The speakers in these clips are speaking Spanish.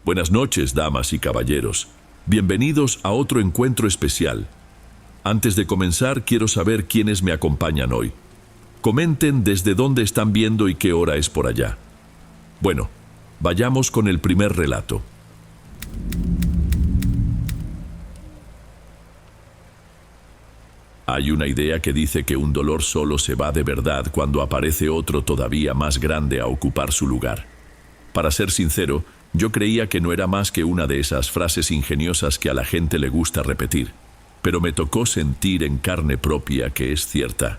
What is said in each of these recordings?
Buenas noches, damas y caballeros. Bienvenidos a otro encuentro especial. Antes de comenzar, quiero saber quiénes me acompañan hoy. Comenten desde dónde están viendo y qué hora es por allá. Bueno, vayamos con el primer relato. Hay una idea que dice que un dolor solo se va de verdad cuando aparece otro todavía más grande a ocupar su lugar. Para ser sincero, yo creía que no era más que una de esas frases ingeniosas que a la gente le gusta repetir, pero me tocó sentir en carne propia que es cierta.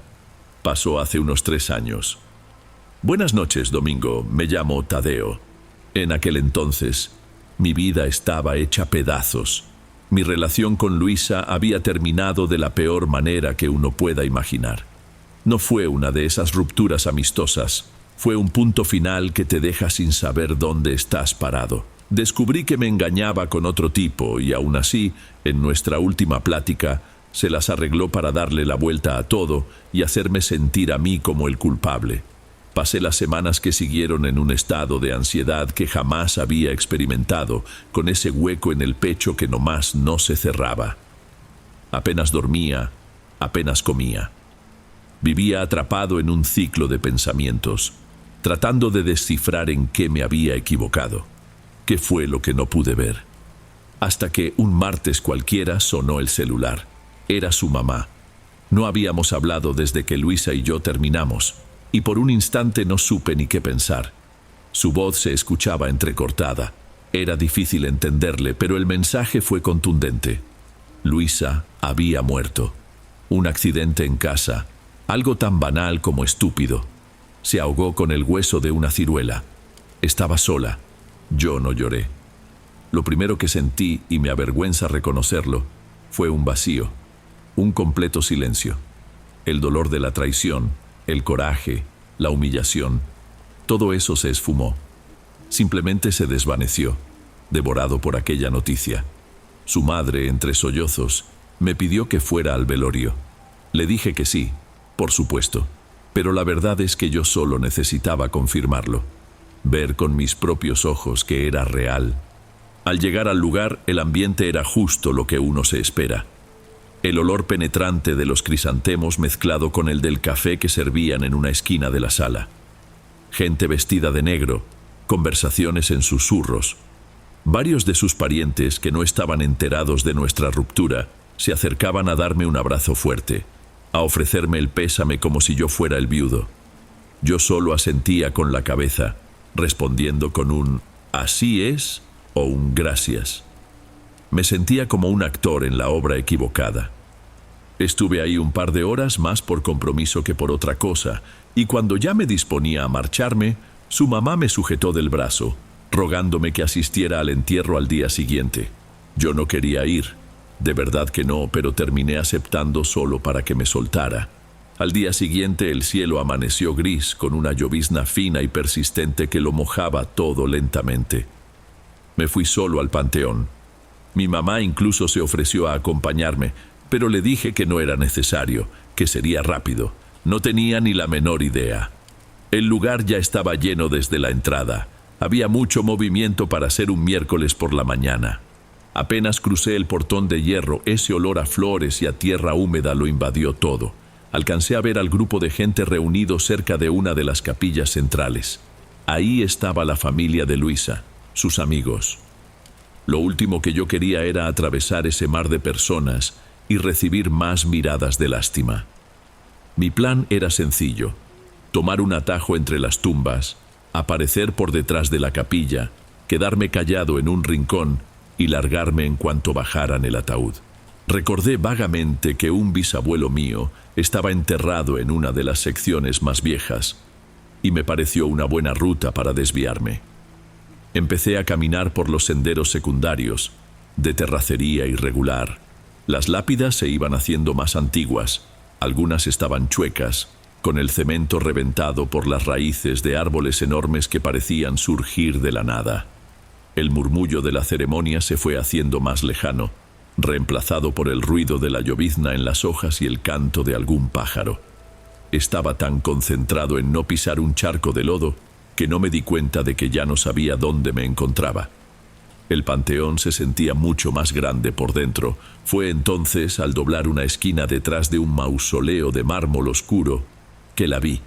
Pasó hace unos 3 años. Buenas noches, Domingo. Me llamo Tadeo. En aquel entonces, mi vida estaba hecha pedazos. Mi relación con Luisa había terminado de la peor manera que uno pueda imaginar. No fue una de esas rupturas amistosas. Fue un punto final que te deja sin saber dónde estás parado. Descubrí que me engañaba con otro tipo y aún así, en nuestra última plática, se las arregló para darle la vuelta a todo y hacerme sentir a mí como el culpable. Pasé las semanas que siguieron en un estado de ansiedad que jamás había experimentado, con ese hueco en el pecho que nomás no se cerraba. Apenas dormía, apenas comía. Vivía atrapado en un ciclo de pensamientos, tratando de descifrar en qué me había equivocado, qué fue lo que no pude ver. Hasta que un martes cualquiera sonó el celular. Era su mamá. No habíamos hablado desde que Luisa y yo terminamos, y por un instante no supe ni qué pensar. Su voz se escuchaba entrecortada. Era difícil entenderle, pero el mensaje fue contundente. Luisa había muerto. Un accidente en casa, algo tan banal como estúpido. Se ahogó con el hueso de una ciruela. Estaba sola. Yo no lloré. Lo primero que sentí, y me avergüenza reconocerlo, fue un vacío, un completo silencio. El dolor de la traición, el coraje, la humillación, todo eso se esfumó. Simplemente se desvaneció, devorado por aquella noticia. Su madre, entre sollozos, me pidió que fuera al velorio. Le dije que sí, por supuesto, pero la verdad es que yo solo necesitaba confirmarlo, ver con mis propios ojos que era real. Al llegar al lugar, el ambiente era justo lo que uno se espera. El olor penetrante de los crisantemos mezclado con el del café que servían en una esquina de la sala. Gente vestida de negro, conversaciones en susurros. Varios de sus parientes, que no estaban enterados de nuestra ruptura, se acercaban a darme un abrazo fuerte, a ofrecerme el pésame como si yo fuera el viudo. Yo solo asentía con la cabeza, respondiendo con un «así es» o un «gracias». Me sentía como un actor en la obra equivocada. Estuve ahí un par de horas más por compromiso que por otra cosa, y cuando ya me disponía a marcharme, su mamá me sujetó del brazo, rogándome que asistiera al entierro al día siguiente. Yo no quería ir, de verdad que no, pero terminé aceptando solo para que me soltara. Al día siguiente el cielo amaneció gris, con una llovizna fina y persistente que lo mojaba todo lentamente. Me fui solo al panteón. Mi mamá incluso se ofreció a acompañarme, pero le dije que no era necesario, que sería rápido. No tenía ni la menor idea. El lugar ya estaba lleno desde la entrada. Había mucho movimiento para ser un miércoles por la mañana. Apenas crucé el portón de hierro, ese olor a flores y a tierra húmeda lo invadió todo. Alcancé a ver al grupo de gente reunido cerca de una de las capillas centrales. Ahí estaba la familia de Luisa, sus amigos. Lo último que yo quería era atravesar ese mar de personas y recibir más miradas de lástima. Mi plan era sencillo: tomar un atajo entre las tumbas, aparecer por detrás de la capilla, quedarme callado en un rincón y largarme en cuanto bajaran el ataúd. Recordé vagamente que un bisabuelo mío estaba enterrado en una de las secciones más viejas, y me pareció una buena ruta para desviarme. Empecé a caminar por los senderos secundarios, de terracería irregular. Las lápidas se iban haciendo más antiguas, algunas estaban chuecas, con el cemento reventado por las raíces de árboles enormes que parecían surgir de la nada. El murmullo de la ceremonia se fue haciendo más lejano, reemplazado por el ruido de la llovizna en las hojas y el canto de algún pájaro. Estaba tan concentrado en no pisar un charco de lodo que no me di cuenta de que ya no sabía dónde me encontraba. El panteón se sentía mucho más grande por dentro. Fue entonces, al doblar una esquina detrás de un mausoleo de mármol oscuro, que la vi.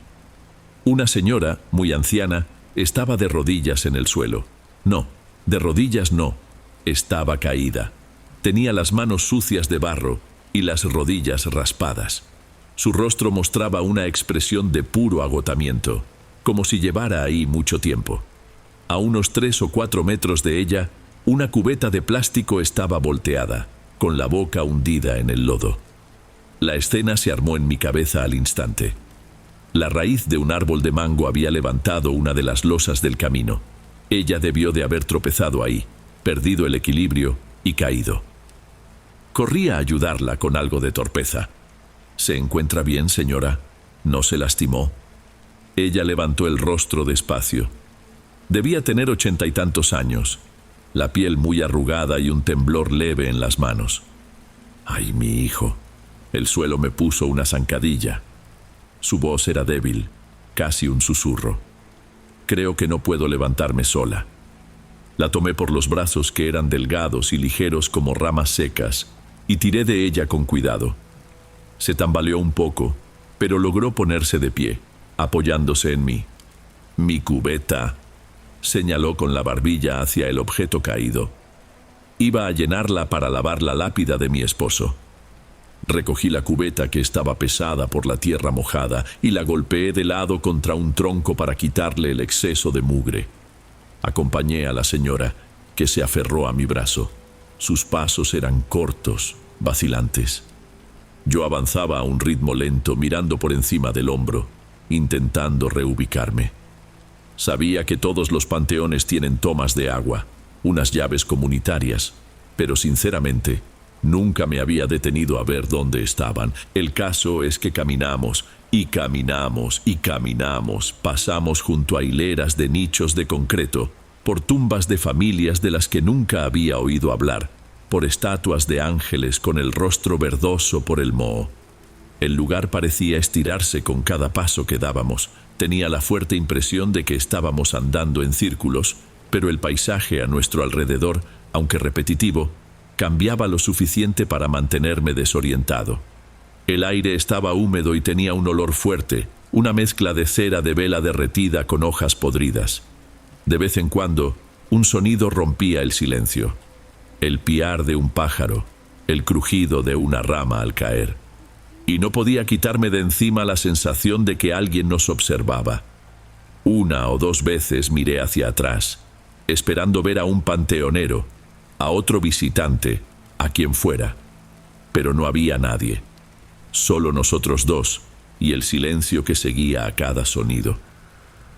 Una señora, muy anciana, estaba de rodillas en el suelo. No, de rodillas no, estaba caída. Tenía las manos sucias de barro y las rodillas raspadas. Su rostro mostraba una expresión de puro agotamiento, como si llevara ahí mucho tiempo. A unos 3 o 4 metros de ella, una cubeta de plástico estaba volteada, con la boca hundida en el lodo. La escena se armó en mi cabeza al instante. La raíz de un árbol de mango había levantado una de las losas del camino. Ella debió de haber tropezado ahí, perdido el equilibrio y caído. Corrí a ayudarla con algo de torpeza. ¿Se encuentra bien, señora? ¿No se lastimó? Ella levantó el rostro despacio. Debía tener 80 y tantos años, la piel muy arrugada y un temblor leve en las manos. ¡Ay, mi hijo! El suelo me puso una zancadilla. Su voz era débil, casi un susurro. Creo que no puedo levantarme sola. La tomé por los brazos, que eran delgados y ligeros como ramas secas, y tiré de ella con cuidado. Se tambaleó un poco, pero logró ponerse de pie, apoyándose en mí. «Mi cubeta», señaló con la barbilla hacia el objeto caído. Iba a llenarla para lavar la lápida de mi esposo. Recogí la cubeta, que estaba pesada por la tierra mojada, y la golpeé de lado contra un tronco para quitarle el exceso de mugre. Acompañé a la señora, que se aferró a mi brazo. Sus pasos eran cortos, vacilantes. Yo avanzaba a un ritmo lento, mirando por encima del hombro, intentando reubicarme. Sabía que todos los panteones tienen tomas de agua, unas llaves comunitarias, pero sinceramente nunca me había detenido a ver dónde estaban. El caso es que caminamos, y caminamos, y caminamos. Pasamos junto a hileras de nichos de concreto, por tumbas de familias de las que nunca había oído hablar, por estatuas de ángeles con el rostro verdoso por el moho. El lugar parecía estirarse con cada paso que dábamos. Tenía la fuerte impresión de que estábamos andando en círculos, pero el paisaje a nuestro alrededor, aunque repetitivo, cambiaba lo suficiente para mantenerme desorientado. El aire estaba húmedo y tenía un olor fuerte, una mezcla de cera de vela derretida con hojas podridas. De vez en cuando, un sonido rompía el silencio. El piar de un pájaro, el crujido de una rama al caer. Y no podía quitarme de encima la sensación de que alguien nos observaba. 1 o 2 veces miré hacia atrás, esperando ver a un panteonero, a otro visitante, a quien fuera. Pero no había nadie. Solo nosotros dos, y el silencio que seguía a cada sonido.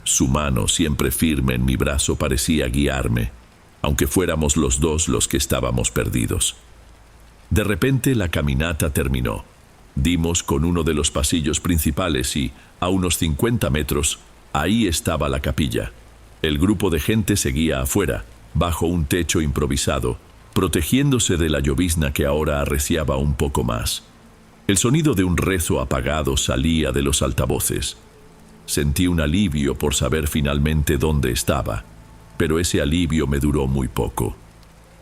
Su mano, siempre firme en mi brazo, parecía guiarme, aunque fuéramos los dos los que estábamos perdidos. De repente la caminata terminó. Dimos con uno de los pasillos principales y, a unos 50 metros, ahí estaba la capilla. El grupo de gente seguía afuera, bajo un techo improvisado, protegiéndose de la llovizna que ahora arreciaba un poco más. El sonido de un rezo apagado salía de los altavoces. Sentí un alivio por saber finalmente dónde estaba, pero ese alivio me duró muy poco.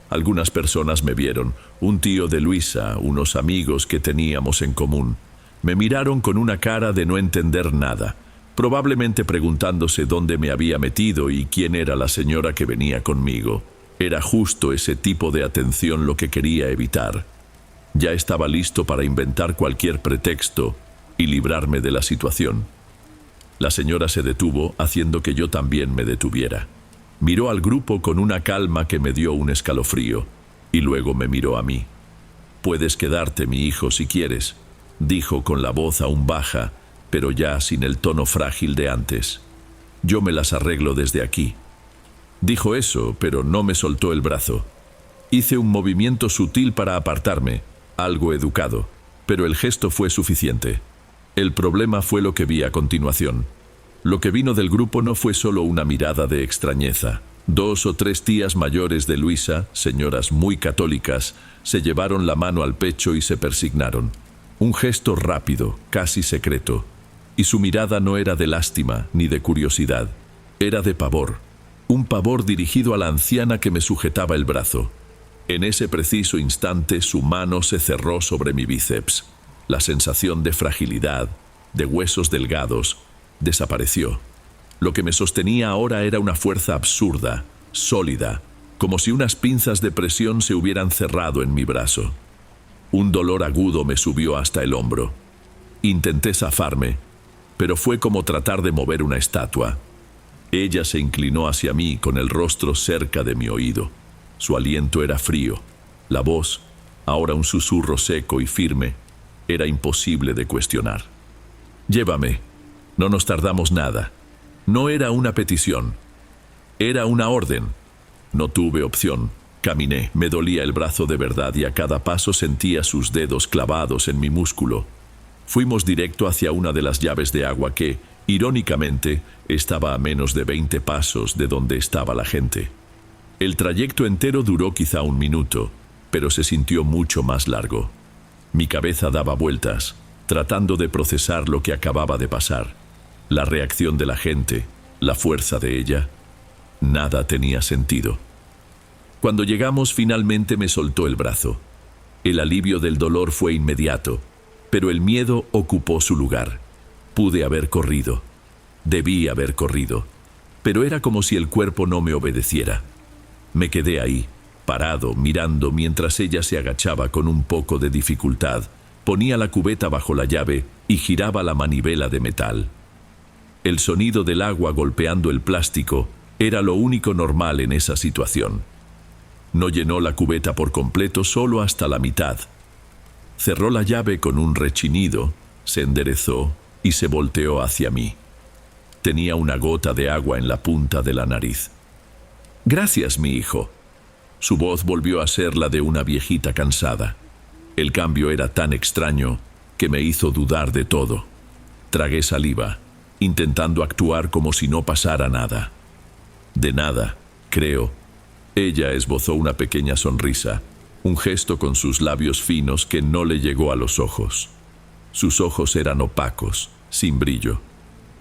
Algunas personas me vieron, un tío de Luisa, unos amigos que teníamos en común. Me miraron con una cara de no entender nada, probablemente preguntándose dónde me había metido y quién era la señora que venía conmigo. Era justo ese tipo de atención lo que quería evitar. Ya estaba listo para inventar cualquier pretexto y librarme de la situación. La señora se detuvo, haciendo que yo también me detuviera. Miró al grupo con una calma que me dio un escalofrío, y luego me miró a mí. «Puedes quedarte, mi hijo, si quieres», dijo con la voz aún baja, pero ya sin el tono frágil de antes. «Yo me las arreglo desde aquí». Dijo eso, pero no me soltó el brazo. Hice un movimiento sutil para apartarme, algo educado, pero el gesto fue suficiente. El problema fue lo que vi a continuación. Lo que vino del grupo no fue solo una mirada de extrañeza. 2 o 3 tías mayores de Luisa, señoras muy católicas, se llevaron la mano al pecho y se persignaron. Un gesto rápido, casi secreto. Y su mirada no era de lástima ni de curiosidad, era de pavor. un pavor dirigido a la anciana que me sujetaba el brazo. En ese preciso instante su mano se cerró sobre mi bíceps. La sensación de fragilidad, de huesos delgados, desapareció. Lo que me sostenía ahora era una fuerza absurda, sólida, como si unas pinzas de presión se hubieran cerrado en mi brazo. Un dolor agudo me subió hasta el hombro. Intenté zafarme, pero fue como tratar de mover una estatua. Ella se inclinó hacia mí con el rostro cerca de mi oído. Su aliento era frío. La voz, ahora un susurro seco y firme, era imposible de cuestionar. «Llévame. No nos tardamos nada». No era una petición. Era una orden. No tuve opción. Caminé. Me dolía el brazo de verdad y a cada paso sentía sus dedos clavados en mi músculo. Fuimos directo hacia una de las llaves de agua que, irónicamente, estaba a menos de 20 pasos de donde estaba la gente. El trayecto entero duró quizá 1 minuto, pero se sintió mucho más largo. Mi cabeza daba vueltas, tratando de procesar lo que acababa de pasar. La reacción de la gente, la fuerza de ella, nada tenía sentido. Cuando llegamos, finalmente me soltó el brazo. El alivio del dolor fue inmediato, pero el miedo ocupó su lugar. Pude haber corrido. Debí haber corrido. Pero era como si el cuerpo no me obedeciera. Me quedé ahí, parado, mirando mientras ella se agachaba con un poco de dificultad, ponía la cubeta bajo la llave y giraba la manivela de metal. El sonido del agua golpeando el plástico era lo único normal en esa situación. No llenó la cubeta por completo, solo hasta la mitad. Cerró la llave con un rechinido, se enderezó y se volteó hacia mí. Tenía una gota de agua en la punta de la nariz. «Gracias, mi hijo». Su voz volvió a ser la de una viejita cansada. El cambio era tan extraño que me hizo dudar de todo. Tragué saliva, intentando actuar como si no pasara nada. De nada, creo. Ella esbozó una pequeña sonrisa, un gesto con sus labios finos que no le llegó a los ojos. Sus ojos eran opacos, sin brillo.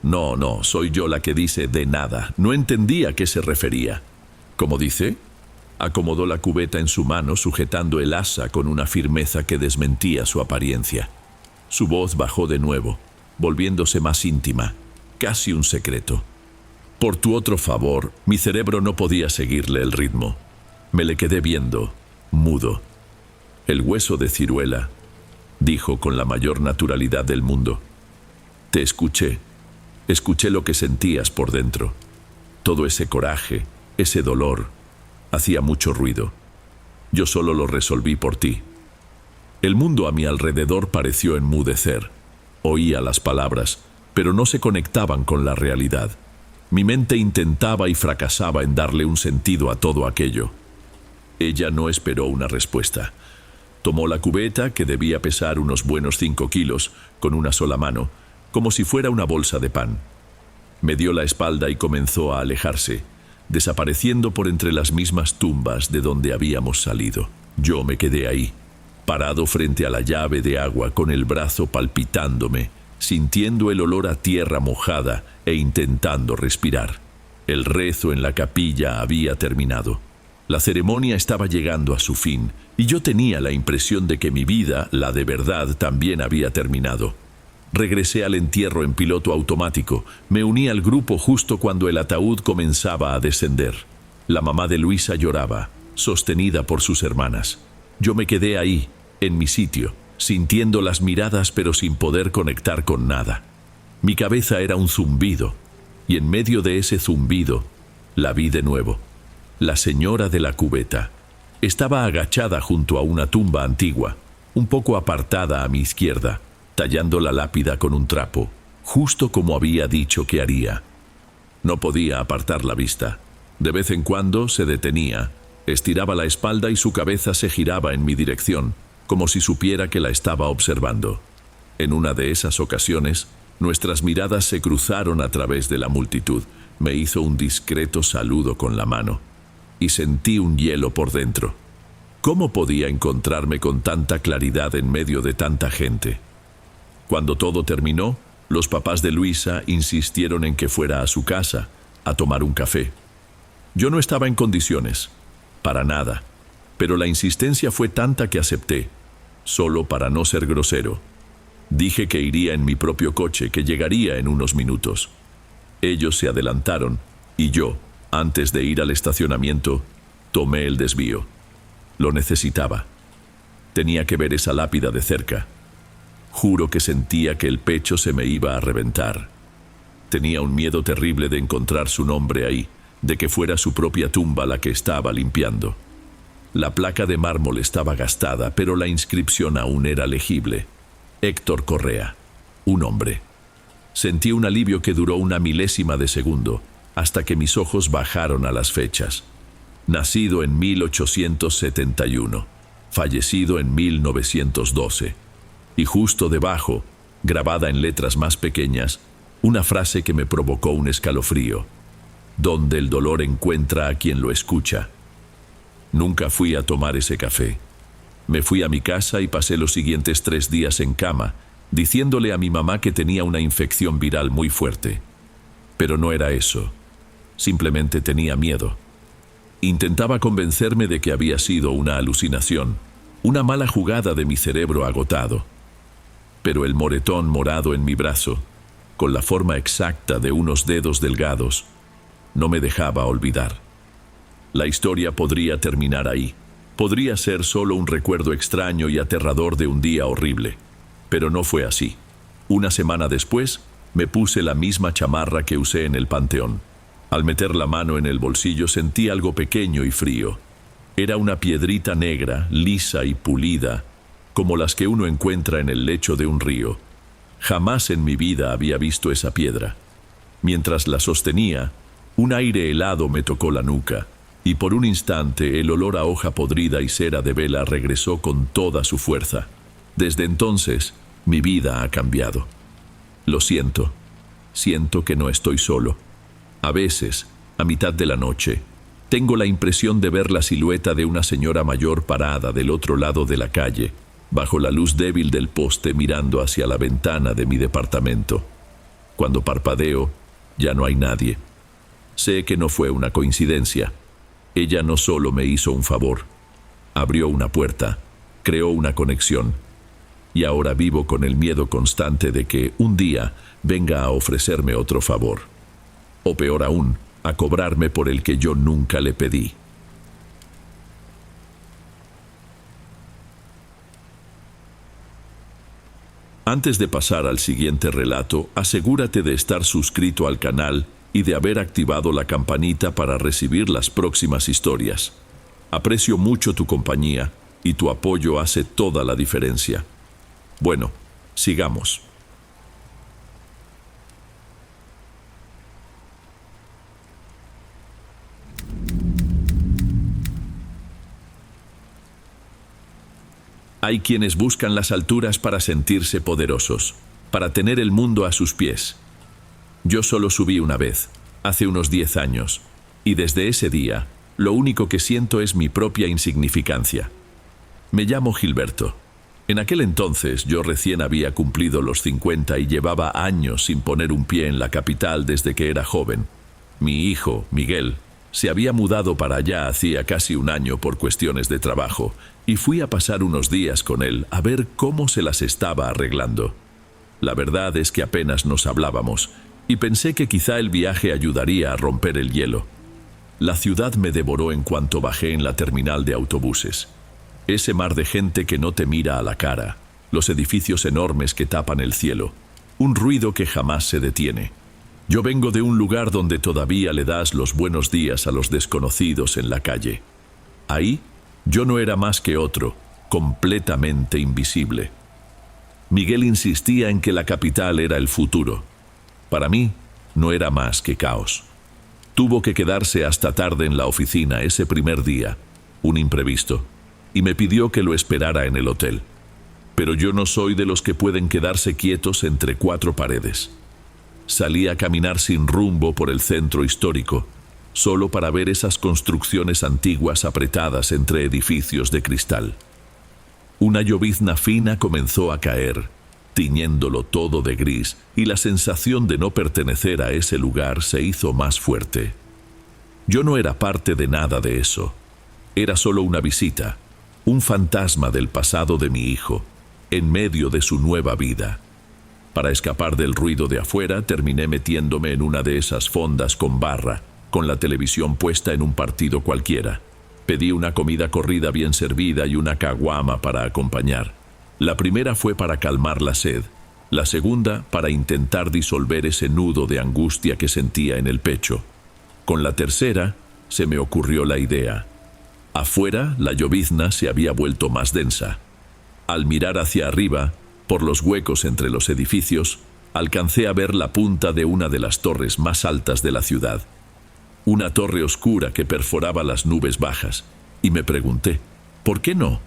No, soy yo la que dice de nada. No entendía a qué se refería. ¿Cómo dice? Acomodó la cubeta en su mano, sujetando el asa con una firmeza que desmentía su apariencia. Su voz bajó de nuevo, volviéndose más íntima, casi un secreto. Por tu otro favor, mi cerebro no podía seguirle el ritmo. Me le quedé viendo, mudo. El hueso de ciruela, dijo con la mayor naturalidad del mundo. Te escuché lo que sentías por dentro. Todo ese coraje, ese dolor, hacía mucho ruido. Yo solo lo resolví por ti. El mundo a mi alrededor pareció enmudecer. Oía las palabras, pero no se conectaban con la realidad. Mi mente intentaba y fracasaba en darle un sentido a todo aquello. Ella no esperó una respuesta. Tomó la cubeta, que debía pesar unos buenos 5 kilos, con una sola mano, como si fuera una bolsa de pan. Me dio la espalda y comenzó a alejarse, desapareciendo por entre las mismas tumbas de donde habíamos salido. Yo me quedé ahí, parado frente a la llave de agua, con el brazo palpitándome, sintiendo el olor a tierra mojada e intentando respirar. El rezo en la capilla había terminado. La ceremonia estaba llegando a su fin, y yo tenía la impresión de que mi vida, la de verdad, también había terminado. Regresé al entierro en piloto automático. Me uní al grupo justo cuando el ataúd comenzaba a descender. La mamá de Luisa lloraba, sostenida por sus hermanas. Yo me quedé ahí, en mi sitio, sintiendo las miradas pero sin poder conectar con nada. Mi cabeza era un zumbido, y en medio de ese zumbido, la vi de nuevo. La señora de la cubeta estaba agachada junto a una tumba antigua, un poco apartada a mi izquierda, tallando la lápida con un trapo, justo como había dicho que haría. No podía apartar la vista. De vez en cuando se detenía, estiraba la espalda y su cabeza se giraba en mi dirección, como si supiera que la estaba observando. En una de esas ocasiones, nuestras miradas se cruzaron a través de la multitud. Me hizo un discreto saludo con la mano, y sentí un hielo por dentro. ¿Cómo podía encontrarme con tanta claridad en medio de tanta gente? Cuando todo terminó, los papás de Luisa insistieron en que fuera a su casa, a tomar un café. Yo no estaba en condiciones, para nada, pero la insistencia fue tanta que acepté, solo para no ser grosero. Dije que iría en mi propio coche, que llegaría en unos minutos. Ellos se adelantaron y yo, antes de ir al estacionamiento, tomé el desvío. Lo necesitaba. Tenía que ver esa lápida de cerca. Juro que sentía que el pecho se me iba a reventar. Tenía un miedo terrible de encontrar su nombre ahí, de que fuera su propia tumba la que estaba limpiando. La placa de mármol estaba gastada, pero la inscripción aún era legible. Héctor Correa, un hombre. Sentí un alivio que duró una milésima de segundo, hasta que mis ojos bajaron a las fechas. Nacido en 1871, fallecido en 1912. Y justo debajo, grabada en letras más pequeñas, una frase que me provocó un escalofrío: donde el dolor encuentra a quien lo escucha. Nunca fui a tomar ese café. Me fui a mi casa y pasé los siguientes 3 días en cama, diciéndole a mi mamá que tenía una infección viral muy fuerte. Pero no era eso. Simplemente tenía miedo. Intentaba convencerme de que había sido una alucinación, una mala jugada de mi cerebro agotado. Pero el moretón morado en mi brazo, con la forma exacta de unos dedos delgados, no me dejaba olvidar. La historia podría terminar ahí. Podría ser solo un recuerdo extraño y aterrador de un día horrible. Pero no fue así. Una semana después, me puse la misma chamarra que usé en el panteón. Al meter la mano en el bolsillo sentí algo pequeño y frío. Era una piedrita negra, lisa y pulida, como las que uno encuentra en el lecho de un río. Jamás en mi vida había visto esa piedra. Mientras la sostenía, un aire helado me tocó la nuca, y por un instante el olor a hoja podrida y cera de vela regresó con toda su fuerza. Desde entonces, mi vida ha cambiado. Lo siento. Siento que no estoy solo. A veces, a mitad de la noche, tengo la impresión de ver la silueta de una señora mayor parada del otro lado de la calle, bajo la luz débil del poste, mirando hacia la ventana de mi departamento. Cuando parpadeo, ya no hay nadie. Sé que no fue una coincidencia. Ella no solo me hizo un favor, abrió una puerta, creó una conexión, y ahora vivo con el miedo constante de que un día venga a ofrecerme otro favor. O peor aún, a cobrarme por el que yo nunca le pedí. Antes de pasar al siguiente relato, asegúrate de estar suscrito al canal y de haber activado la campanita para recibir las próximas historias. Aprecio mucho tu compañía y tu apoyo hace toda la diferencia. Bueno, sigamos. Hay quienes buscan las alturas para sentirse poderosos, para tener el mundo a sus pies. Yo solo subí una vez, hace unos 10 años, y desde ese día, lo único que siento es mi propia insignificancia. Me llamo Gilberto. En aquel entonces yo recién había cumplido los 50 y llevaba años sin poner un pie en la capital desde que era joven. Mi hijo, Miguel, se había mudado para allá hacía casi un año por cuestiones de trabajo, y fui a pasar unos días con él a ver cómo se las estaba arreglando. La verdad es que apenas nos hablábamos, y pensé que quizá el viaje ayudaría a romper el hielo. La ciudad me devoró en cuanto bajé en la terminal de autobuses. Ese mar de gente que no te mira a la cara, los edificios enormes que tapan el cielo, un ruido que jamás se detiene. Yo vengo de un lugar donde todavía le das los buenos días a los desconocidos en la calle. Ahí, yo no era más que otro, completamente invisible. Miguel insistía en que la capital era el futuro. Para mí, no era más que caos. Tuvo que quedarse hasta tarde en la oficina ese primer día, un imprevisto, y me pidió que lo esperara en el hotel. Pero yo no soy de los que pueden quedarse quietos entre 4 paredes. Salí a caminar sin rumbo por el centro histórico, solo para ver esas construcciones antiguas apretadas entre edificios de cristal. Una llovizna fina comenzó a caer, tiñéndolo todo de gris, y la sensación de no pertenecer a ese lugar se hizo más fuerte. Yo no era parte de nada de eso. Era solo una visita, un fantasma del pasado de mi hijo, en medio de su nueva vida. Para escapar del ruido de afuera, terminé metiéndome en una de esas fondas con barra, con la televisión puesta en un partido cualquiera. Pedí una comida corrida bien servida y una caguama para acompañar. La primera fue para calmar la sed, la segunda para intentar disolver ese nudo de angustia que sentía en el pecho. Con la tercera, se me ocurrió la idea. Afuera, la llovizna se había vuelto más densa. Al mirar hacia arriba, por los huecos entre los edificios, alcancé a ver la punta de una de las torres más altas de la ciudad. Una torre oscura que perforaba las nubes bajas, y me pregunté, ¿por qué no?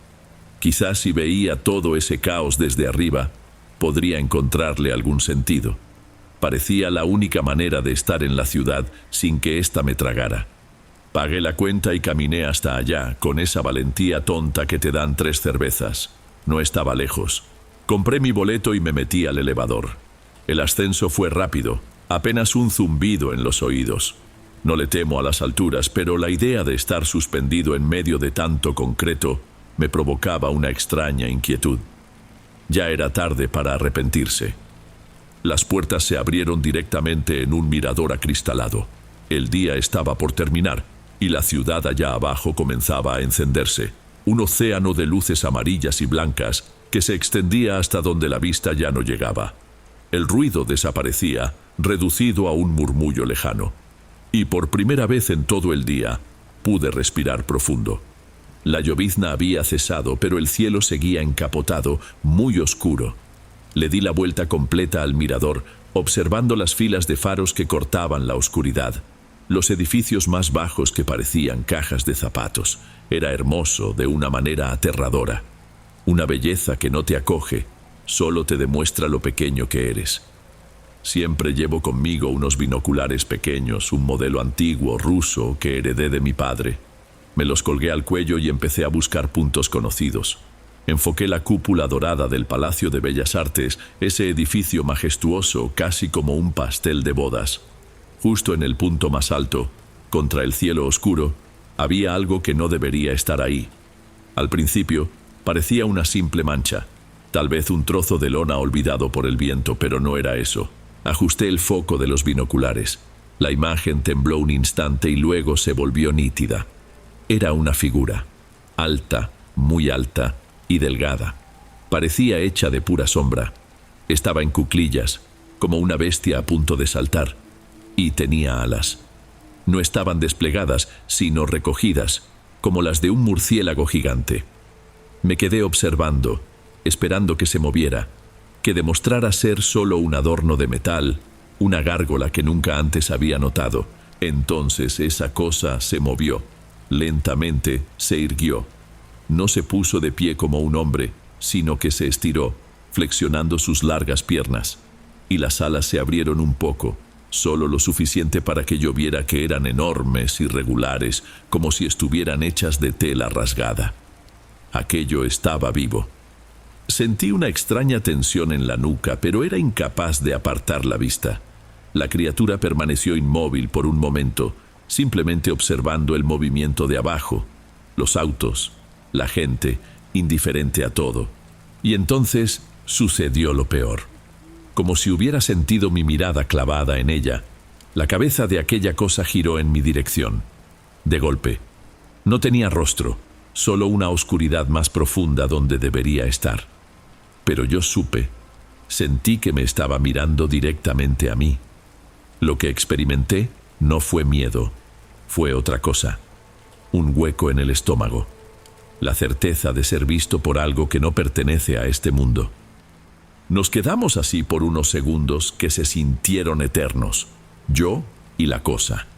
Quizás si veía todo ese caos desde arriba, podría encontrarle algún sentido. Parecía la única manera de estar en la ciudad sin que ésta me tragara. Pagué la cuenta y caminé hasta allá, con esa valentía tonta que te dan 3 cervezas. No estaba lejos. Compré mi boleto y me metí al elevador. El ascenso fue rápido, apenas un zumbido en los oídos. No le temo a las alturas, pero la idea de estar suspendido en medio de tanto concreto me provocaba una extraña inquietud. Ya era tarde para arrepentirse. Las puertas se abrieron directamente en un mirador acristalado. El día estaba por terminar, y la ciudad allá abajo comenzaba a encenderse. Un océano de luces amarillas y blancas que se extendía hasta donde la vista ya no llegaba. El ruido desaparecía, reducido a un murmullo lejano. Y por primera vez en todo el día, pude respirar profundo. La llovizna había cesado, pero el cielo seguía encapotado, muy oscuro. Le di la vuelta completa al mirador, observando las filas de faros que cortaban la oscuridad. Los edificios más bajos que parecían cajas de zapatos. Era hermoso de una manera aterradora. Una belleza que no te acoge, solo te demuestra lo pequeño que eres. Siempre llevo conmigo unos binoculares pequeños, un modelo antiguo, ruso, que heredé de mi padre. Me los colgué al cuello y empecé a buscar puntos conocidos. Enfoqué la cúpula dorada del Palacio de Bellas Artes, ese edificio majestuoso, casi como un pastel de bodas. Justo en el punto más alto, contra el cielo oscuro, había algo que no debería estar ahí. Al principio, parecía una simple mancha, tal vez un trozo de lona olvidado por el viento, pero no era eso. Ajusté el foco de los binoculares. La imagen tembló un instante y luego se volvió nítida. Era una figura, alta, muy alta y delgada. Parecía hecha de pura sombra. Estaba en cuclillas, como una bestia a punto de saltar, y tenía alas. No estaban desplegadas, sino recogidas, como las de un murciélago gigante. Me quedé observando, esperando que se moviera, que demostrara ser solo un adorno de metal, una gárgola que nunca antes había notado. Entonces esa cosa se movió. Lentamente se irguió. No se puso de pie como un hombre, sino que se estiró, flexionando sus largas piernas, y las alas se abrieron un poco, solo lo suficiente para que yo viera que eran enormes, irregulares, como si estuvieran hechas de tela rasgada. Aquello estaba vivo. Sentí una extraña tensión en la nuca, pero era incapaz de apartar la vista. La criatura permaneció inmóvil por un momento, simplemente observando el movimiento de abajo, los autos, la gente, indiferente a todo. Y entonces sucedió lo peor. Como si hubiera sentido mi mirada clavada en ella, la cabeza de aquella cosa giró en mi dirección. De golpe. No tenía rostro, solo una oscuridad más profunda donde debería estar. Pero yo sentí que me estaba mirando directamente a mí. Lo que experimenté no fue miedo, fue otra cosa. Un hueco en el estómago. La certeza de ser visto por algo que no pertenece a este mundo. Nos quedamos así por unos segundos que se sintieron eternos, yo y la cosa.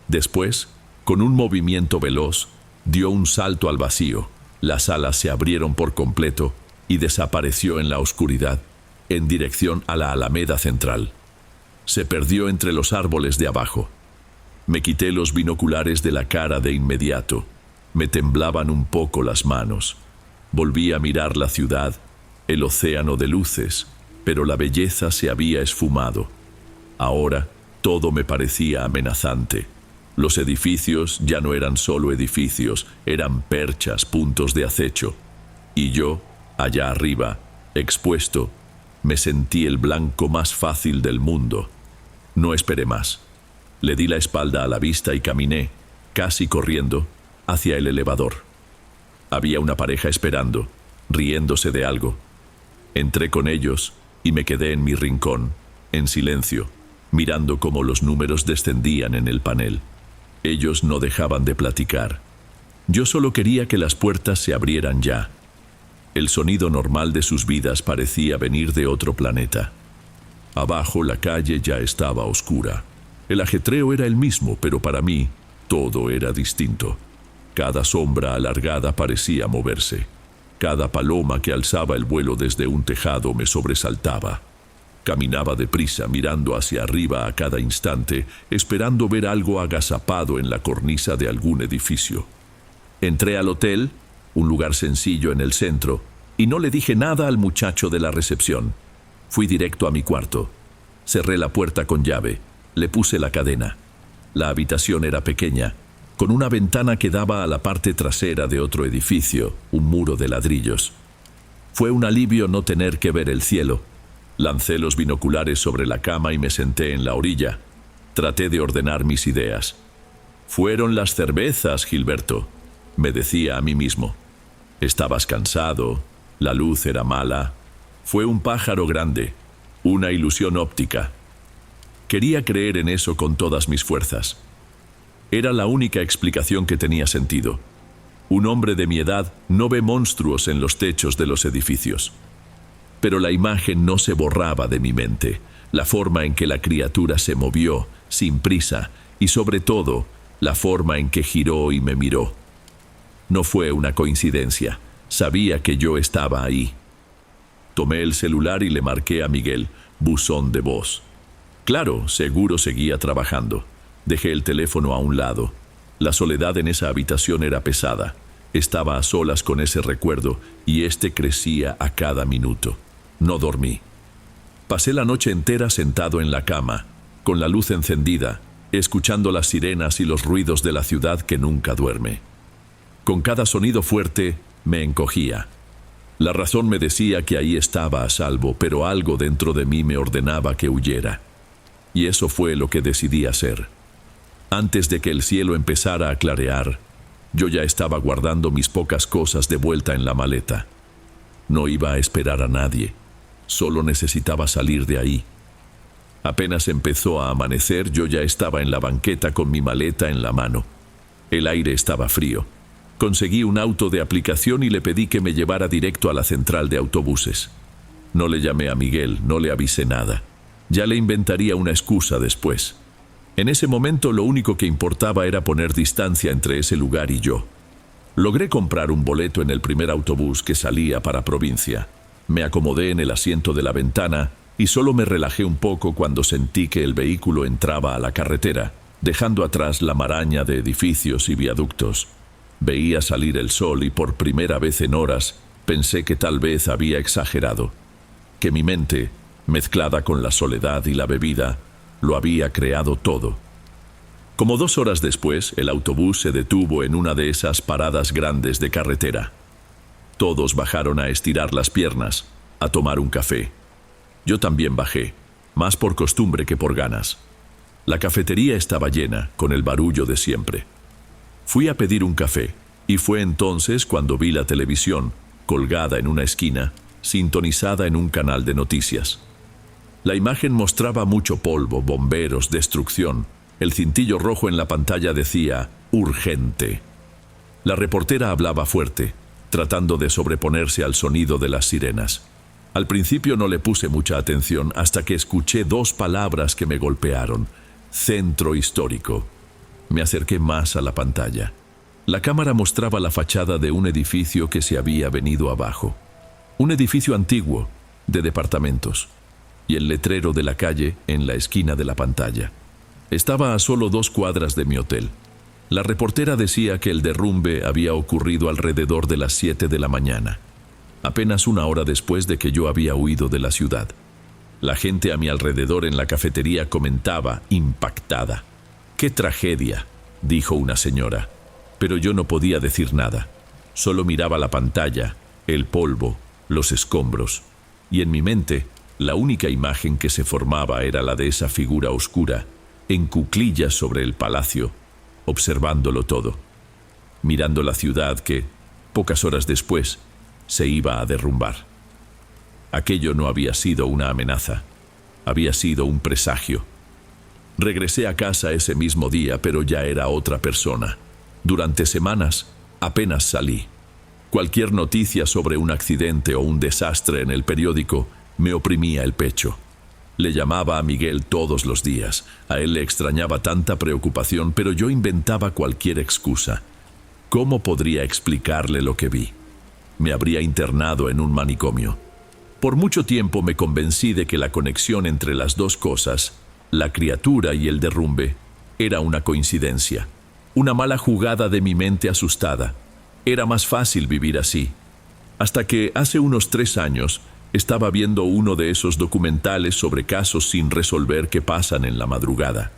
Después, con un movimiento veloz, dio un salto al vacío. Las alas se abrieron por completo y desapareció en la oscuridad, en dirección a la alameda central. Se perdió entre los árboles de abajo. Me quité los binoculares de la cara de inmediato. Me temblaban un poco las manos. Volví a mirar la ciudad, el océano de luces, pero la belleza se había esfumado. Ahora todo me parecía amenazante. Los edificios ya no eran solo edificios, eran perchas, puntos de acecho. Y yo, allá arriba, expuesto, me sentí el blanco más fácil del mundo. No esperé más. Le di la espalda a la vista y caminé, casi corriendo, hacia el elevador. Había una pareja esperando, riéndose de algo. Entré con ellos y me quedé en mi rincón, en silencio, mirando cómo los números descendían en el panel. Ellos no dejaban de platicar. Yo solo quería que las puertas se abrieran ya. El sonido normal de sus vidas parecía venir de otro planeta. Abajo la calle ya estaba oscura. El ajetreo era el mismo, pero para mí todo era distinto. Cada sombra alargada parecía moverse. Cada paloma que alzaba el vuelo desde un tejado me sobresaltaba. Caminaba deprisa, mirando hacia arriba a cada instante, esperando ver algo agazapado en la cornisa de algún edificio. Entré al hotel, un lugar sencillo en el centro, y no le dije nada al muchacho de la recepción. Fui directo a mi cuarto. Cerré la puerta con llave. Le puse la cadena. La habitación era pequeña, con una ventana que daba a la parte trasera de otro edificio, un muro de ladrillos. Fue un alivio no tener que ver el cielo. Lancé los binoculares sobre la cama y me senté en la orilla. Traté de ordenar mis ideas. Fueron las cervezas, Gilberto, me decía a mí mismo. Estabas cansado, la luz era mala. Fue un pájaro grande, una ilusión óptica. Quería creer en eso con todas mis fuerzas. Era la única explicación que tenía sentido. Un hombre de mi edad no ve monstruos en los techos de los edificios. Pero la imagen no se borraba de mi mente, la forma en que la criatura se movió, sin prisa, y sobre todo, la forma en que giró y me miró. No fue una coincidencia, sabía que yo estaba ahí. Tomé el celular y le marqué a Miguel, buzón de voz. Claro, seguro seguía trabajando. Dejé el teléfono a un lado. La soledad en esa habitación era pesada. Estaba a solas con ese recuerdo y este crecía a cada minuto. No dormí. Pasé la noche entera sentado en la cama, con la luz encendida, escuchando las sirenas y los ruidos de la ciudad que nunca duerme. Con cada sonido fuerte me encogía. La razón me decía que ahí estaba a salvo, pero algo dentro de mí me ordenaba que huyera. Y eso fue lo que decidí hacer. Antes de que el cielo empezara a clarear, yo ya estaba guardando mis pocas cosas de vuelta en la maleta. No iba a esperar a nadie. Solo necesitaba salir de ahí. Apenas empezó a amanecer, yo ya estaba en la banqueta con mi maleta en la mano. El aire estaba frío. Conseguí un auto de aplicación y le pedí que me llevara directo a la central de autobuses. No le llamé a Miguel, no le avisé nada. Ya le inventaría una excusa después. En ese momento lo único que importaba era poner distancia entre ese lugar y yo. Logré comprar un boleto en el primer autobús que salía para provincia. Me acomodé en el asiento de la ventana y solo me relajé un poco cuando sentí que el vehículo entraba a la carretera, dejando atrás la maraña de edificios y viaductos. Veía salir el sol y por primera vez en horas pensé que tal vez había exagerado, que mi mente, mezclada con la soledad y la bebida, lo había creado todo. Como 2 horas después, el autobús se detuvo en una de esas paradas grandes de carretera. Todos bajaron a estirar las piernas, a tomar un café. Yo también bajé, más por costumbre que por ganas. La cafetería estaba llena, con el barullo de siempre. Fui a pedir un café, y fue entonces cuando vi la televisión, colgada en una esquina, sintonizada en un canal de noticias. La imagen mostraba mucho polvo, bomberos, destrucción. El cintillo rojo en la pantalla decía, urgente. La reportera hablaba fuerte, tratando de sobreponerse al sonido de las sirenas. Al principio no le puse mucha atención hasta que escuché 2 palabras que me golpearon. Centro histórico. Me acerqué más a la pantalla. La cámara mostraba la fachada de un edificio que se había venido abajo. Un edificio antiguo, de departamentos. Y el letrero de la calle en la esquina de la pantalla. Estaba a solo 2 cuadras de mi hotel. La reportera decía que el derrumbe había ocurrido alrededor de las 7 de la mañana, apenas 1 hora después de que yo había huido de la ciudad. La gente a mi alrededor en la cafetería comentaba, impactada. ¡Qué tragedia! dijo una señora, pero yo no podía decir nada. Solo miraba la pantalla, el polvo, los escombros, y en mi mente la única imagen que se formaba era la de esa figura oscura, en cuclillas sobre el palacio, observándolo todo, mirando la ciudad que, pocas horas después, se iba a derrumbar. Aquello no había sido una amenaza, había sido un presagio. Regresé a casa ese mismo día, pero ya era otra persona. Durante semanas apenas salí. Cualquier noticia sobre un accidente o un desastre en el periódico me oprimía el pecho. Le llamaba a Miguel todos los días. A él le extrañaba tanta preocupación, pero yo inventaba cualquier excusa. ¿Cómo podría explicarle lo que vi? Me habría internado en un manicomio. Por mucho tiempo me convencí de que la conexión entre las dos cosas, la criatura y el derrumbe, era una coincidencia, una mala jugada de mi mente asustada. Era más fácil vivir así. Hasta que hace unos 3 años estaba viendo uno de esos documentales sobre casos sin resolver que pasan en la madrugada.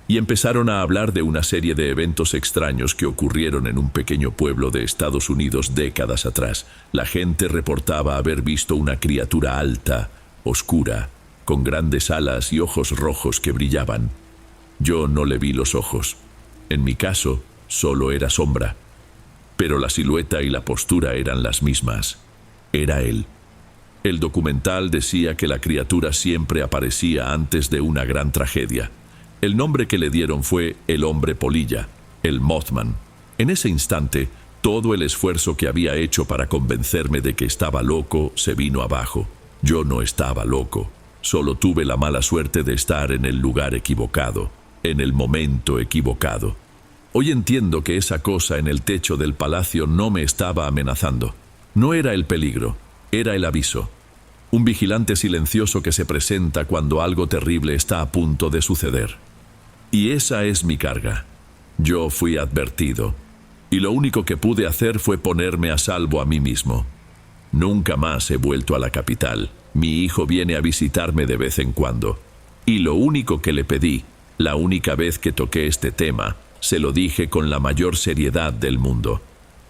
Y empezaron a hablar de una serie de eventos extraños que ocurrieron en un pequeño pueblo de Estados Unidos décadas atrás. La gente reportaba haber visto una criatura alta, oscura, con grandes alas y ojos rojos que brillaban. Yo no le vi los ojos. En mi caso, solo era sombra. Pero la silueta y la postura eran las mismas. Era él. El documental decía que la criatura siempre aparecía antes de una gran tragedia. El nombre que le dieron fue el hombre polilla, el Mothman. En ese instante, todo el esfuerzo que había hecho para convencerme de que estaba loco se vino abajo. Yo no estaba loco, solo tuve la mala suerte de estar en el lugar equivocado, en el momento equivocado. Hoy entiendo que esa cosa en el techo del palacio no me estaba amenazando. No era el peligro, era el aviso. Un vigilante silencioso que se presenta cuando algo terrible está a punto de suceder. Y esa es mi carga. Yo fui advertido, y lo único que pude hacer fue ponerme a salvo a mí mismo. Nunca más he vuelto a la capital. Mi hijo viene a visitarme de vez en cuando. Y lo único que le pedí, la única vez que toqué este tema, se lo dije con la mayor seriedad del mundo.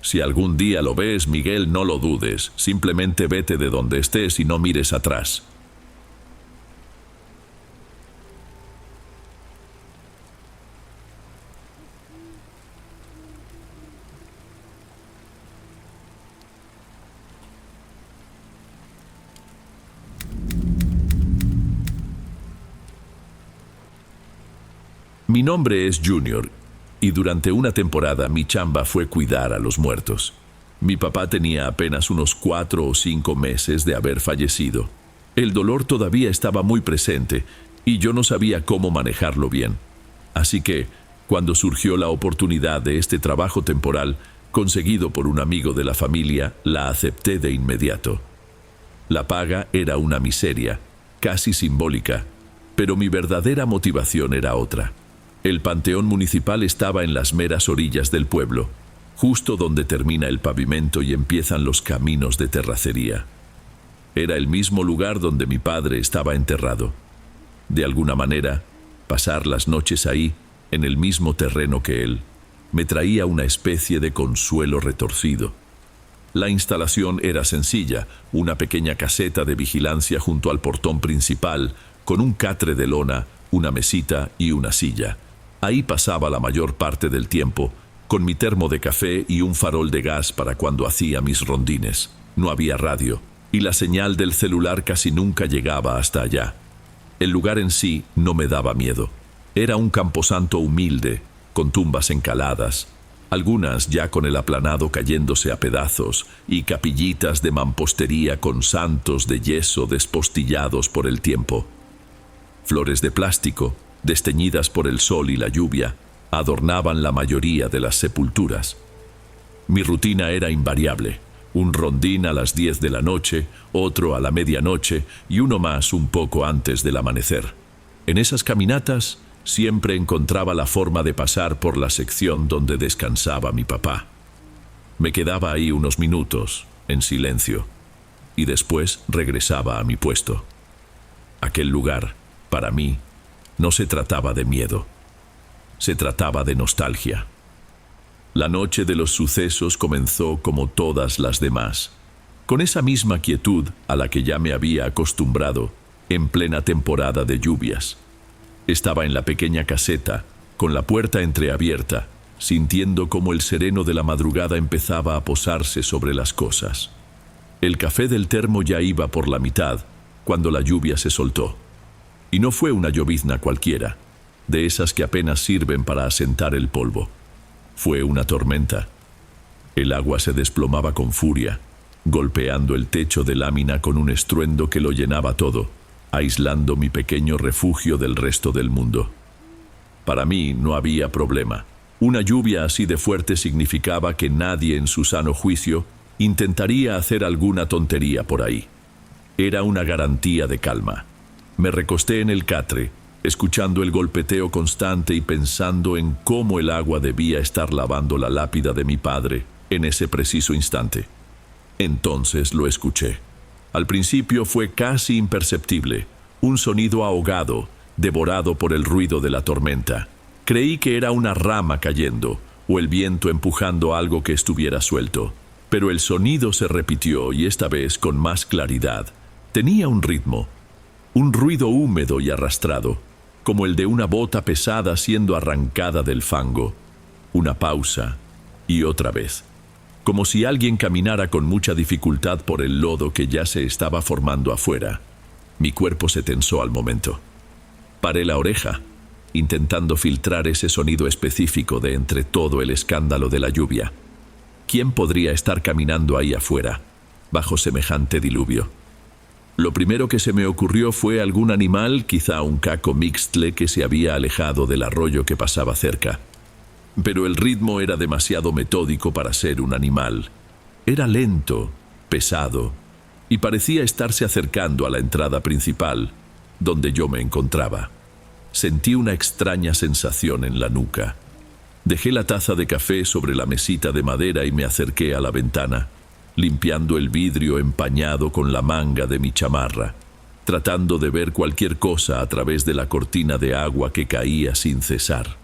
Si algún día lo ves, Miguel, no lo dudes. Simplemente vete de donde estés y no mires atrás. Mi nombre es Junior, y durante una temporada mi chamba fue cuidar a los muertos. Mi papá tenía apenas unos 4 o 5 meses de haber fallecido. El dolor todavía estaba muy presente, y yo no sabía cómo manejarlo bien. Así que, cuando surgió la oportunidad de este trabajo temporal, conseguido por un amigo de la familia, la acepté de inmediato. La paga era una miseria, casi simbólica, pero mi verdadera motivación era otra. El panteón municipal estaba en las meras orillas del pueblo, justo donde termina el pavimento y empiezan los caminos de terracería. Era el mismo lugar donde mi padre estaba enterrado. De alguna manera, pasar las noches ahí, en el mismo terreno que él, me traía una especie de consuelo retorcido. La instalación era sencilla, una pequeña caseta de vigilancia junto al portón principal, con un catre de lona, una mesita y una silla. Ahí pasaba la mayor parte del tiempo, con mi termo de café y un farol de gas para cuando hacía mis rondines. No había radio, y la señal del celular casi nunca llegaba hasta allá. El lugar en sí no me daba miedo. Era un camposanto humilde, con tumbas encaladas, algunas ya con el aplanado cayéndose a pedazos, y capillitas de mampostería con santos de yeso despostillados por el tiempo. Flores de plástico, desteñidas por el sol y la lluvia, adornaban la mayoría de las sepulturas. Mi rutina era invariable: un rondín a las 10 de la noche, otro a la medianoche y uno más un poco antes del amanecer. En esas caminatas siempre encontraba la forma de pasar por la sección donde descansaba mi papá. Me quedaba ahí unos minutos, en silencio, y después regresaba a mi puesto. Aquel lugar, para mí, no se trataba de miedo. Se trataba de nostalgia. La noche de los sucesos comenzó como todas las demás, con esa misma quietud a la que ya me había acostumbrado en plena temporada de lluvias. Estaba en la pequeña caseta, con la puerta entreabierta, sintiendo cómo el sereno de la madrugada empezaba a posarse sobre las cosas. El café del termo ya iba por la mitad, cuando la lluvia se soltó. Y no fue una llovizna cualquiera, de esas que apenas sirven para asentar el polvo. Fue una tormenta. El agua se desplomaba con furia, golpeando el techo de lámina con un estruendo que lo llenaba todo, aislando mi pequeño refugio del resto del mundo. Para mí no había problema. Una lluvia así de fuerte significaba que nadie en su sano juicio intentaría hacer alguna tontería por ahí. Era una garantía de calma. Me recosté en el catre, escuchando el golpeteo constante y pensando en cómo el agua debía estar lavando la lápida de mi padre en ese preciso instante. Entonces lo escuché. Al principio fue casi imperceptible, un sonido ahogado, devorado por el ruido de la tormenta. Creí que era una rama cayendo, o el viento empujando algo que estuviera suelto. Pero el sonido se repitió y esta vez con más claridad. Tenía un ritmo, un ruido húmedo y arrastrado, como el de una bota pesada siendo arrancada del fango. Una pausa y otra vez, como si alguien caminara con mucha dificultad por el lodo que ya se estaba formando afuera. Mi cuerpo se tensó al momento. Paré la oreja, intentando filtrar ese sonido específico de entre todo el escándalo de la lluvia. ¿Quién podría estar caminando ahí afuera, bajo semejante diluvio? Lo primero que se me ocurrió fue algún animal, quizá un caco mixtle que se había alejado del arroyo que pasaba cerca. Pero el ritmo era demasiado metódico para ser un animal. Era lento, pesado, y parecía estarse acercando a la entrada principal, donde yo me encontraba. Sentí una extraña sensación en la nuca. Dejé la taza de café sobre la mesita de madera y me acerqué a la ventana, limpiando el vidrio empañado con la manga de mi chamarra, tratando de ver cualquier cosa a través de la cortina de agua que caía sin cesar.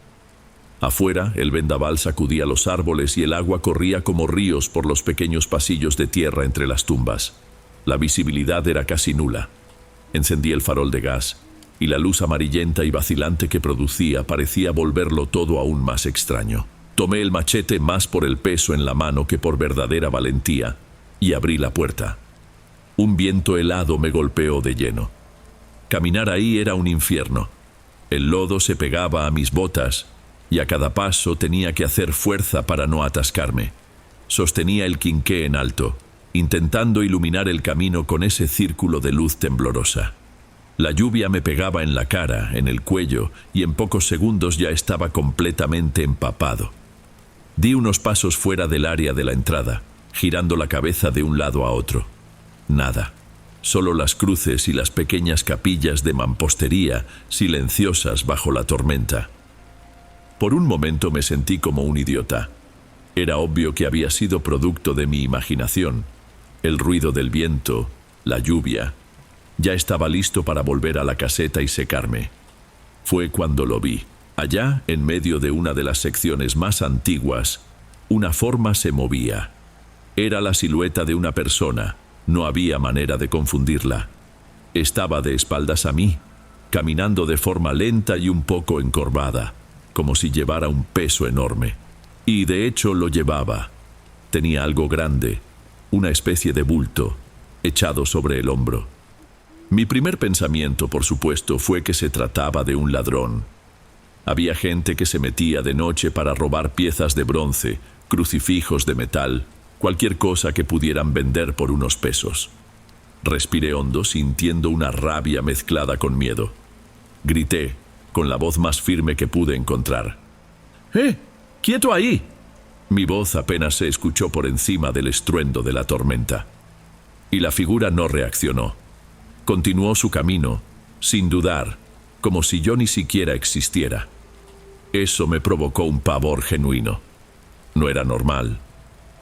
Afuera, el vendaval sacudía los árboles y el agua corría como ríos por los pequeños pasillos de tierra entre las tumbas. La visibilidad era casi nula. Encendí el farol de gas, y la luz amarillenta y vacilante que producía parecía volverlo todo aún más extraño. Tomé el machete más por el peso en la mano que por verdadera valentía, y abrí la puerta. Un viento helado me golpeó de lleno. Caminar ahí era un infierno. El lodo se pegaba a mis botas, y a cada paso tenía que hacer fuerza para no atascarme. Sostenía el quinqué en alto, intentando iluminar el camino con ese círculo de luz temblorosa. La lluvia me pegaba en la cara, en el cuello, y en pocos segundos ya estaba completamente empapado. Di unos pasos fuera del área de la entrada, girando la cabeza de un lado a otro. Nada. Solo las cruces y las pequeñas capillas de mampostería, silenciosas bajo la tormenta. Por un momento me sentí como un idiota. Era obvio que había sido producto de mi imaginación. El ruido del viento, la lluvia. Ya estaba listo para volver a la caseta y secarme. Fue cuando lo vi. Allá, en medio de una de las secciones más antiguas, una forma se movía. Era la silueta de una persona. No había manera de confundirla. Estaba de espaldas a mí, caminando de forma lenta y un poco encorvada, como si llevara un peso enorme. Y de hecho lo llevaba. Tenía algo grande, una especie de bulto, echado sobre el hombro. Mi primer pensamiento, por supuesto, fue que se trataba de un ladrón. Había gente que se metía de noche para robar piezas de bronce, crucifijos de metal, cualquier cosa que pudieran vender por unos pesos. Respiré hondo, sintiendo una rabia mezclada con miedo. Grité, con la voz más firme que pude encontrar. ¡Quieto ahí! Mi voz apenas se escuchó por encima del estruendo de la tormenta. Y la figura no reaccionó. Continuó su camino, sin dudar, como si yo ni siquiera existiera. Eso me provocó un pavor genuino. No era normal.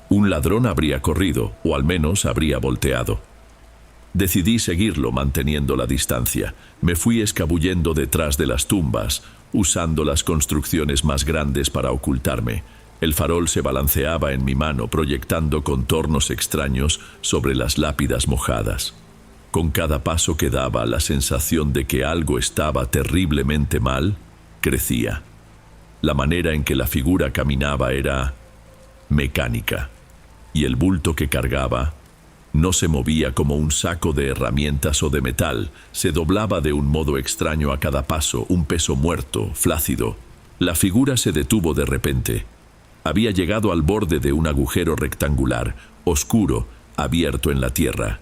Un ladrón habría corrido, o al menos habría volteado. Decidí seguirlo manteniendo la distancia. Me fui escabullendo detrás de las tumbas, usando las construcciones más grandes para ocultarme. El farol se balanceaba en mi mano, proyectando contornos extraños sobre las lápidas mojadas. Con cada paso que daba, la sensación de que algo estaba terriblemente mal crecía. La manera en que la figura caminaba era mecánica, y el bulto que cargaba no se movía como un saco de herramientas o de metal, se doblaba de un modo extraño a cada paso, un peso muerto, flácido. La figura se detuvo de repente. Había llegado al borde de un agujero rectangular, oscuro, abierto en la tierra.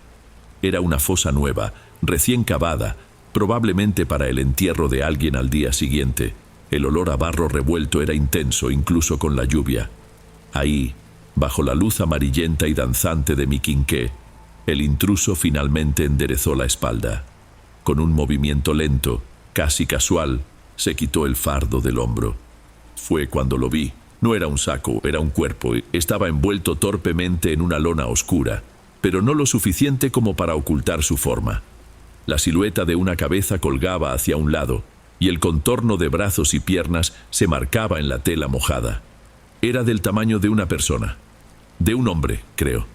Era una fosa nueva, recién cavada, probablemente para el entierro de alguien al día siguiente. El olor a barro revuelto era intenso, incluso con la lluvia. Ahí, bajo la luz amarillenta y danzante de mi quinqué, el intruso finalmente enderezó la espalda. Con un movimiento lento, casi casual, se quitó el fardo del hombro. Fue cuando lo vi. No era un saco, era un cuerpo. Estaba envuelto torpemente en una lona oscura, pero no lo suficiente como para ocultar su forma. La silueta de una cabeza colgaba hacia un lado, y el contorno de brazos y piernas se marcaba en la tela mojada. Era del tamaño de una persona, de un hombre, creo.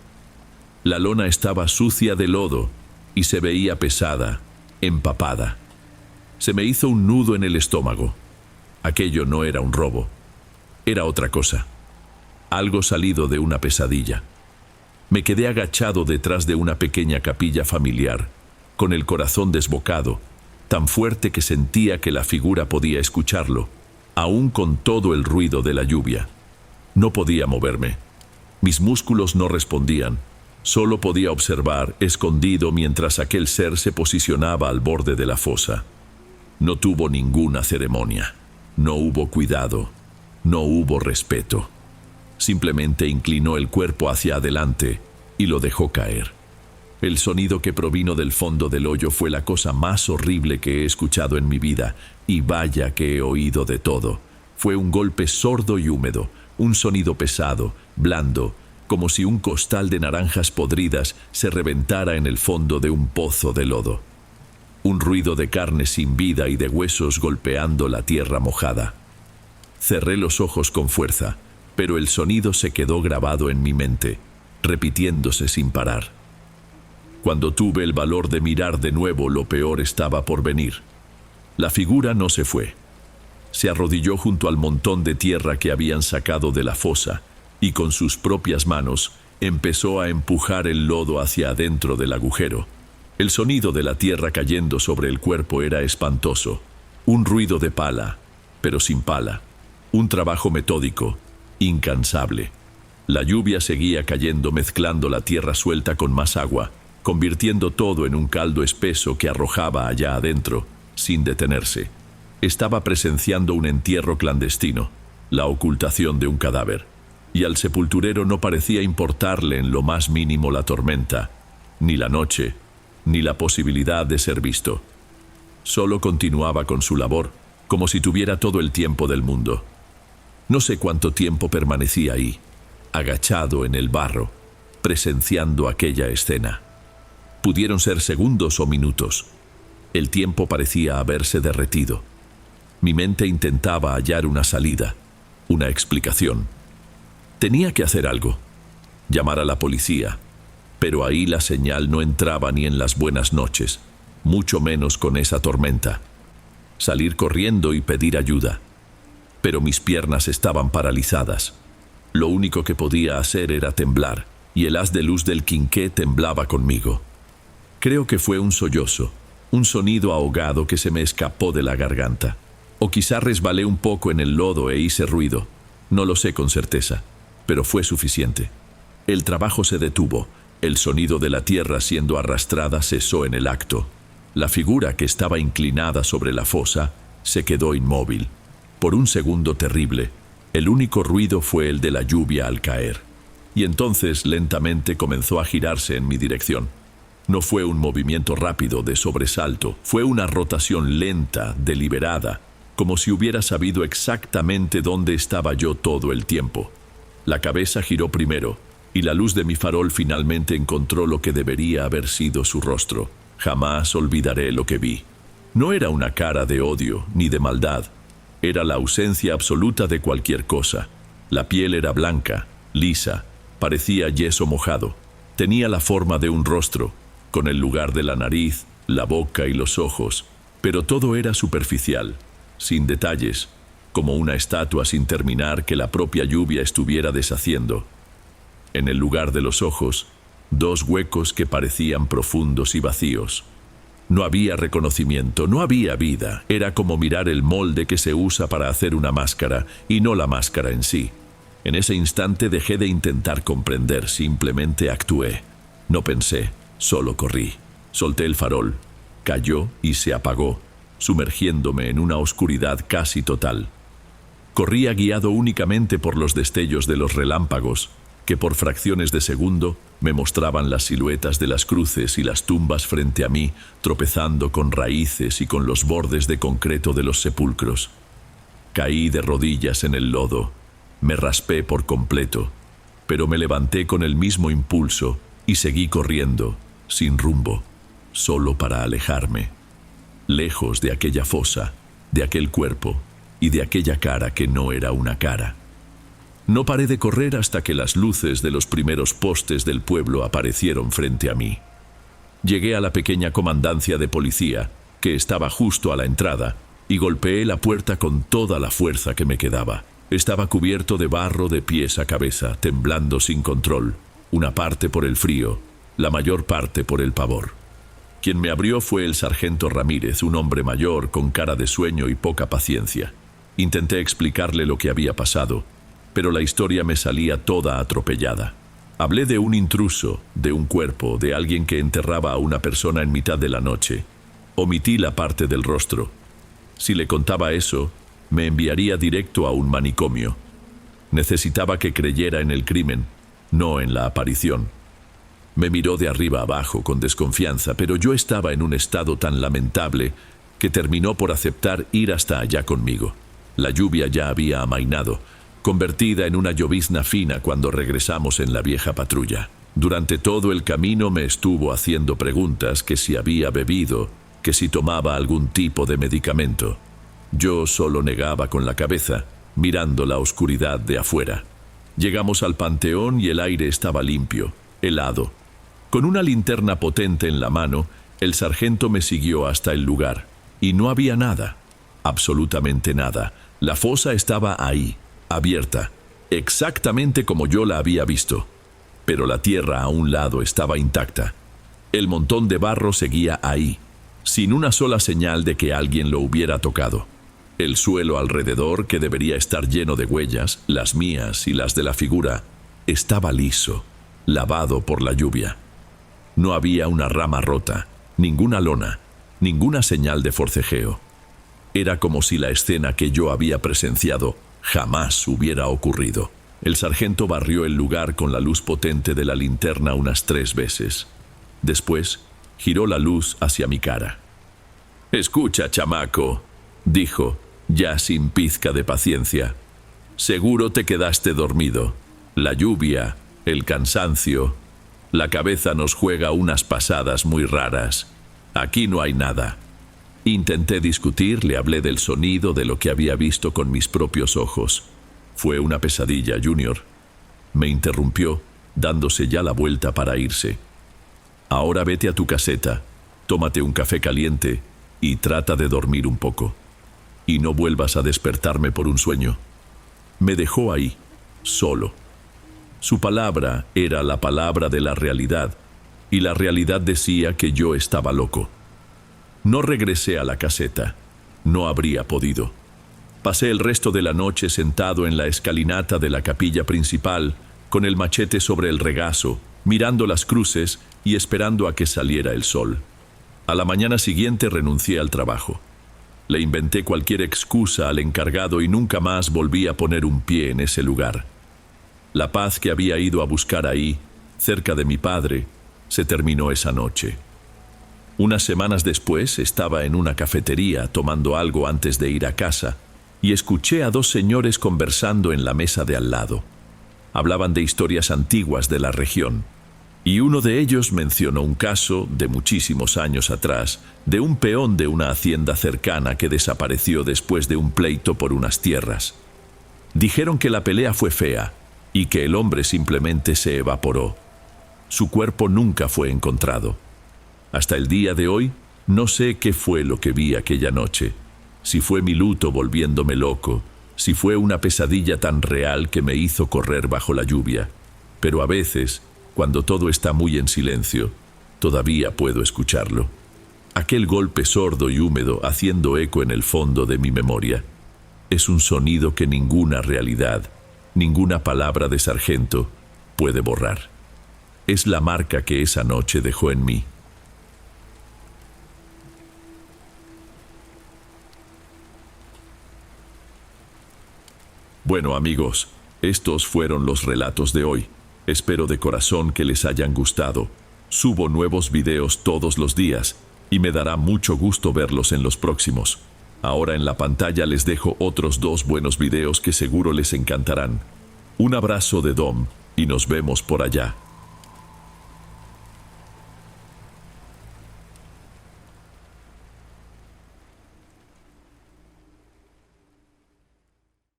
La lona estaba sucia de lodo y se veía pesada, empapada. Se me hizo un nudo en el estómago. Aquello no era un robo. Era otra cosa. Algo salido de una pesadilla. Me quedé agachado detrás de una pequeña capilla familiar, con el corazón desbocado, tan fuerte que sentía que la figura podía escucharlo, aún con todo el ruido de la lluvia. No podía moverme. Mis músculos no respondían. Solo podía observar, escondido, mientras aquel ser se posicionaba al borde de la fosa. No tuvo ninguna ceremonia. No hubo cuidado. No hubo respeto. Simplemente inclinó el cuerpo hacia adelante y lo dejó caer. El sonido que provino del fondo del hoyo fue la cosa más horrible que he escuchado en mi vida, y vaya que he oído de todo. Fue un golpe sordo y húmedo, un sonido pesado, blando, como si un costal de naranjas podridas se reventara en el fondo de un pozo de lodo. Un ruido de carne sin vida y de huesos golpeando la tierra mojada. Cerré los ojos con fuerza, pero el sonido se quedó grabado en mi mente, repitiéndose sin parar. Cuando tuve el valor de mirar de nuevo, lo peor estaba por venir. La figura no se fue. Se arrodilló junto al montón de tierra que habían sacado de la fosa y con sus propias manos empezó a empujar el lodo hacia adentro del agujero. El sonido de la tierra cayendo sobre el cuerpo era espantoso. Un ruido de pala, pero sin pala. Un trabajo metódico, incansable. La lluvia seguía cayendo, mezclando la tierra suelta con más agua, convirtiendo todo en un caldo espeso que arrojaba allá adentro, sin detenerse. Estaba presenciando un entierro clandestino, la ocultación de un cadáver, y al sepulturero no parecía importarle en lo más mínimo la tormenta, ni la noche, ni la posibilidad de ser visto. Solo continuaba con su labor, como si tuviera todo el tiempo del mundo. No sé cuánto tiempo permanecí ahí, agachado en el barro, presenciando aquella escena. Pudieron ser segundos o minutos. El tiempo parecía haberse derretido. Mi mente intentaba hallar una salida, una explicación. Tenía que hacer algo, llamar a la policía, pero ahí la señal no entraba ni en las buenas noches, mucho menos con esa tormenta. Salir corriendo y pedir ayuda. Pero mis piernas estaban paralizadas. Lo único que podía hacer era temblar, y el haz de luz del quinqué temblaba conmigo. Creo que fue un sollozo, un sonido ahogado que se me escapó de la garganta. O quizá resbalé un poco en el lodo e hice ruido. No lo sé con certeza, pero fue suficiente. El trabajo se detuvo. El sonido de la tierra siendo arrastrada cesó en el acto. La figura que estaba inclinada sobre la fosa se quedó inmóvil. Por un segundo terrible, el único ruido fue el de la lluvia al caer. Y entonces lentamente comenzó a girarse en mi dirección. No fue un movimiento rápido de sobresalto, fue una rotación lenta, deliberada, como si hubiera sabido exactamente dónde estaba yo todo el tiempo. La cabeza giró primero, y la luz de mi farol finalmente encontró lo que debería haber sido su rostro. Jamás olvidaré lo que vi. No era una cara de odio ni de maldad. Era la ausencia absoluta de cualquier cosa. La piel era blanca, lisa, parecía yeso mojado. Tenía la forma de un rostro, con el lugar de la nariz, la boca y los ojos, pero todo era superficial, sin detalles, como una estatua sin terminar que la propia lluvia estuviera deshaciendo. En el lugar de los ojos, dos huecos que parecían profundos y vacíos. No había reconocimiento, no había vida. Era como mirar el molde que se usa para hacer una máscara, y no la máscara en sí. En ese instante dejé de intentar comprender, simplemente actué. No pensé, solo corrí. Solté el farol, cayó y se apagó, sumergiéndome en una oscuridad casi total. Corría guiado únicamente por los destellos de los relámpagos, que por fracciones de segundo me mostraban las siluetas de las cruces y las tumbas frente a mí, tropezando con raíces y con los bordes de concreto de los sepulcros. Caí de rodillas en el lodo, me raspé por completo, pero me levanté con el mismo impulso y seguí corriendo, sin rumbo, solo para alejarme, lejos de aquella fosa, de aquel cuerpo y de aquella cara que no era una cara. No paré de correr hasta que las luces de los primeros postes del pueblo aparecieron frente a mí. Llegué a la pequeña comandancia de policía, que estaba justo a la entrada, y golpeé la puerta con toda la fuerza que me quedaba. Estaba cubierto de barro de pies a cabeza, temblando sin control, una parte por el frío, la mayor parte por el pavor. Quien me abrió fue el sargento Ramírez, un hombre mayor con cara de sueño y poca paciencia. Intenté explicarle lo que había pasado, pero la historia me salía toda atropellada. Hablé de un intruso, de un cuerpo, de alguien que enterraba a una persona en mitad de la noche. Omití la parte del rostro. Si le contaba eso, me enviaría directo a un manicomio. Necesitaba que creyera en el crimen, no en la aparición. Me miró de arriba abajo con desconfianza, pero yo estaba en un estado tan lamentable que terminó por aceptar ir hasta allá conmigo. La lluvia ya había amainado, convertida en una llovizna fina cuando regresamos en la vieja patrulla. Durante todo el camino me estuvo haciendo preguntas, que si había bebido, que si tomaba algún tipo de medicamento. Yo solo negaba con la cabeza, mirando la oscuridad de afuera. Llegamos al panteón y el aire estaba limpio, helado. Con una linterna potente en la mano, el sargento me siguió hasta el lugar. Y no había nada, absolutamente nada. La fosa estaba ahí, abierta, exactamente como yo la había visto. Pero la tierra a un lado estaba intacta. El montón de barro seguía ahí, sin una sola señal de que alguien lo hubiera tocado. El suelo alrededor, que debería estar lleno de huellas, las mías y las de la figura, estaba liso, lavado por la lluvia. No había una rama rota, ninguna lona, ninguna señal de forcejeo. Era como si la escena que yo había presenciado jamás hubiera ocurrido. El sargento barrió el lugar con la luz potente de la linterna unas 3 veces. Después, giró la luz hacia mi cara. «Escucha, chamaco», dijo, ya sin pizca de paciencia. «Seguro te quedaste dormido. La lluvia, el cansancio, la cabeza nos juega unas pasadas muy raras. Aquí no hay nada». Intenté discutir, le hablé del sonido, de lo que había visto con mis propios ojos. «Fue una pesadilla, Junior». Me interrumpió, dándose ya la vuelta para irse. «Ahora vete a tu caseta, tómate un café caliente y trata de dormir un poco. Y no vuelvas a despertarme por un sueño». Me dejó ahí, solo. Su palabra era la palabra de la realidad, y la realidad decía que yo estaba loco. No regresé a la caseta. No habría podido. Pasé el resto de la noche sentado en la escalinata de la capilla principal, con el machete sobre el regazo, mirando las cruces y esperando a que saliera el sol. A la mañana siguiente renuncié al trabajo. Le inventé cualquier excusa al encargado y nunca más volví a poner un pie en ese lugar. La paz que había ido a buscar ahí, cerca de mi padre, se terminó esa noche. Unas semanas después estaba en una cafetería tomando algo antes de ir a casa y escuché a 2 señores conversando en la mesa de al lado. Hablaban de historias antiguas de la región. Y uno de ellos mencionó un caso, de muchísimos años atrás, de un peón de una hacienda cercana que desapareció después de un pleito por unas tierras. Dijeron que la pelea fue fea y que el hombre simplemente se evaporó. Su cuerpo nunca fue encontrado. Hasta el día de hoy, no sé qué fue lo que vi aquella noche. Si fue mi luto volviéndome loco, si fue una pesadilla tan real que me hizo correr bajo la lluvia. Pero a veces, cuando todo está muy en silencio, todavía puedo escucharlo. Aquel golpe sordo y húmedo haciendo eco en el fondo de mi memoria. Es un sonido que ninguna realidad, ninguna palabra de sargento puede borrar. Es la marca que esa noche dejó en mí. Bueno, amigos, estos fueron los relatos de hoy. Espero de corazón que les hayan gustado. Subo nuevos videos todos los días y me dará mucho gusto verlos en los próximos. Ahora en la pantalla les dejo otros 2 buenos videos que seguro les encantarán. Un abrazo de Dom y nos vemos por allá.